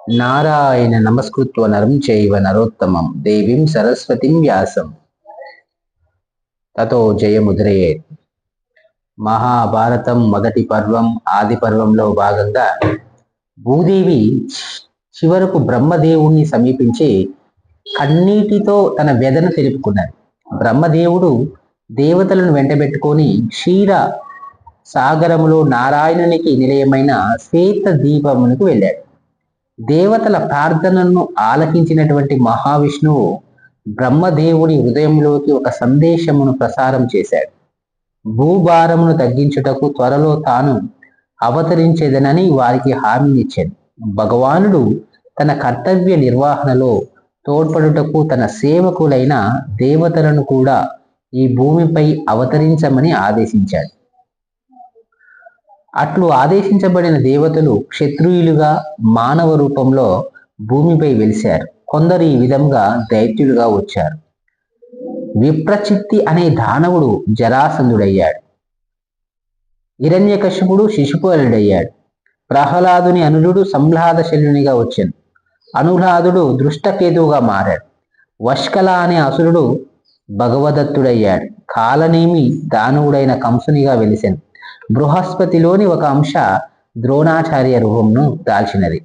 నారాయణ నమస్కృత్వ నరం చైవ నరోత్తమం దేవీం సరస్వతిం వ్యాసం తతో జయముద్రయే. మహాభారతం మొదటి పర్వం ఆది పర్వంలో భాగంగా భూదేవి చివరకు బ్రహ్మదేవుణ్ణి సమీపించి కన్నీటితో తన వ్యధను తెలుపుకున్నది. బ్రహ్మదేవుడు దేవతలను వెంటబెట్టుకొని క్షీర సాగరములో నారాయణునికి నిలయమైన శ్వేత దీపమునకు వెళ్ళాడు. దేవతల ప్రార్థనను ఆలకించినటువంటి మహావిష్ణువు బ్రహ్మదేవుడి హృదయంలోకి ఒక సందేశమును ప్రసారం చేశాడు. భూభారమును తగ్గించుటకు త్వరలో తాను అవతరించేదనని వారికి హామీనిచ్చాడు. భగవానుడు తన కర్తవ్య నిర్వహణలో తోడ్పడుటకు తన సేవకులైన దేవతలను కూడా ఈ భూమిపై అవతరించమని ఆదేశించాడు. అట్లు ఆదేశించబడిన దేవతలు క్షత్రియులుగా మానవ రూపంలో భూమిపై వెలిశారు. కొందరు ఈ విధంగా దైత్యులుగా వచ్చారు. విప్రచిత్తి అనే దానవుడు జరాసంధుడయ్యాడు. హిరణ్యకశిపుడు శిశుపాలుడయ్యాడు. ప్రహ్లాదుని అనురుడు సంహ్లాదశల్యునిగా వచ్చాడు. అనుహ్లాదుడు దృష్టకేతువుగా మారాడు. వష్కల అనే అసురుడు భగవదత్తుడయ్యాడు. కాలనేమి దానవుడైన కంసునిగా వెలిసాను. బృహస్పతిలోని ఒక అంశ ద్రోణాచార్య రూపంను దాల్చినది.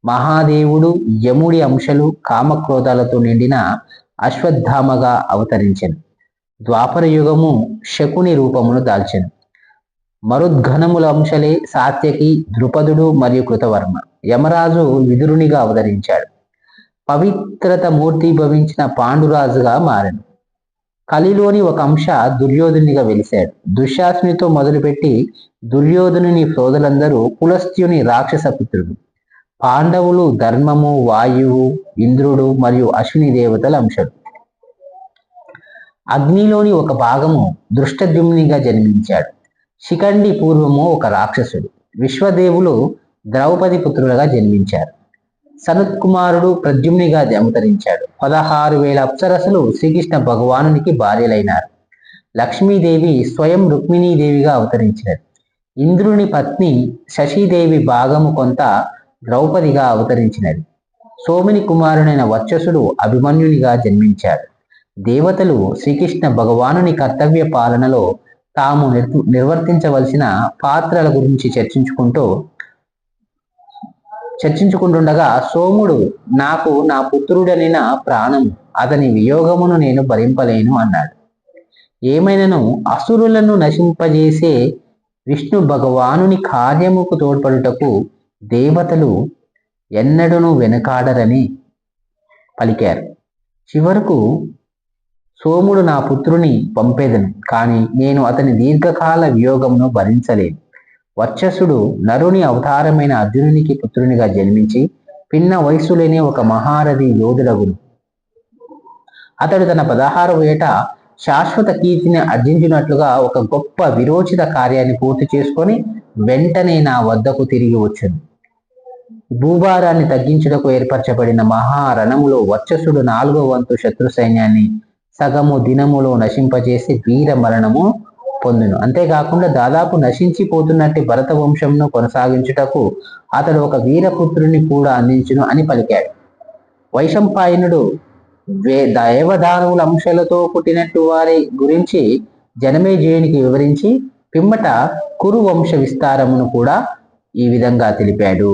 మహాదేవుడు యముడి అంశలు కామక్రోధాలతో నిండిన అశ్వత్థామగా అవతరించెను. ద్వాపర యుగము శకుని రూపమును దాల్చెను. మరుద్ఘనముల అంశలే సాత్యకి, ద్రుపదుడు మరియు కృతవర్మ. యమరాజు విదురునిగా అవతరించాడు. పవిత్రత మూర్తి భవించిన పాండురాజుగా మారాడు. కలిలోని ఒక అంశ దుర్యోధునిగా వెలిశాడు. దుశ్శాసునితో మొదలుపెట్టి దుర్యోధనుని సోదరులందరూ పులస్త్యుని రాక్షస పుత్రుడు. పాండవులు ధర్మము, వాయువు, ఇంద్రుడు మరియు అశ్విని దేవతల అంశాలు. అగ్నిలోని ఒక భాగము దృష్టద్యుమ్నిగా జన్మించాడు. శిఖండి పూర్వము ఒక రాక్షసుడు. విశ్వదేవులు ద్రౌపది పుత్రులుగా జన్మించారు. సనత్కుమారుడు ప్రద్యుమ్నిగా అవతరించాడు. 16,000 అప్సరసులు శ్రీకృష్ణ భగవానునికి భార్యలైనారు. లక్ష్మీదేవి స్వయం రుక్మిణీదేవిగా అవతరించినది. ఇంద్రుని పత్ని శశీదేవి భాగము కొంత ద్రౌపదిగా అవతరించినది. సోమిని కుమారుడైన వర్చసుడు అభిమన్యునిగా జన్మించాడు. దేవతలు శ్రీకృష్ణ భగవానుని కర్తవ్య పాలనలో తాము నిర్వర్తించవలసిన పాత్రల గురించి చర్చించుకుంటుండగా సోముడు, నాకు నా పుత్రుడని నా ప్రాణం, అతని వియోగమును నేను భరింపలేను అన్నాడు. ఏమైనను అసురులను నశింపజేసే విష్ణు భగవానుని కార్యముకు తోడ్పడుటకు దేవతలు ఎన్నడూనూ వెనుకాడరని పలికారు. చివరకు సోముడు, నా పుత్రుని పంపేదను, కానీ నేను అతని దీర్ఘకాల వియోగమును భరించలేను. వర్చసుడు నరుని అవతారమైన అర్జునునికి పుత్రునిగా జన్మించి పిన్న వయస్సులోనే ఒక మహారథి యోధుడగును. అతడు తన 16వ ఏట శాశ్వత కీర్తిని ఆర్జించినట్లుగా ఒక గొప్ప విరోచిత కార్యాన్ని పూర్తి చేసుకొని వెంటనే నా వద్దకు తిరిగి వచ్చును. భూభారాన్ని తగ్గించుటకు ఏర్పరచబడిన మహారణములో వర్చసుడు 4వ వంతు శత్రు సైన్యాన్ని సగము దినములో నశింపజేసి వీర మరణము పొందును. అంతేకాకుండా దాదాపు నశించిపోతున్నట్టు భరత వంశంను కొనసాగించుటకు అతడు ఒక వీరపుత్రుని కూడా అందించును అని పలికాడు. వైశంపాయనుడు దేవదానవుల అంశాలతో పుట్టినట్టు వారి గురించి జనమేజయునికి వివరించి పిమ్మట కురు వంశ విస్తారమును కూడా ఈ విధంగా తెలిపాడు.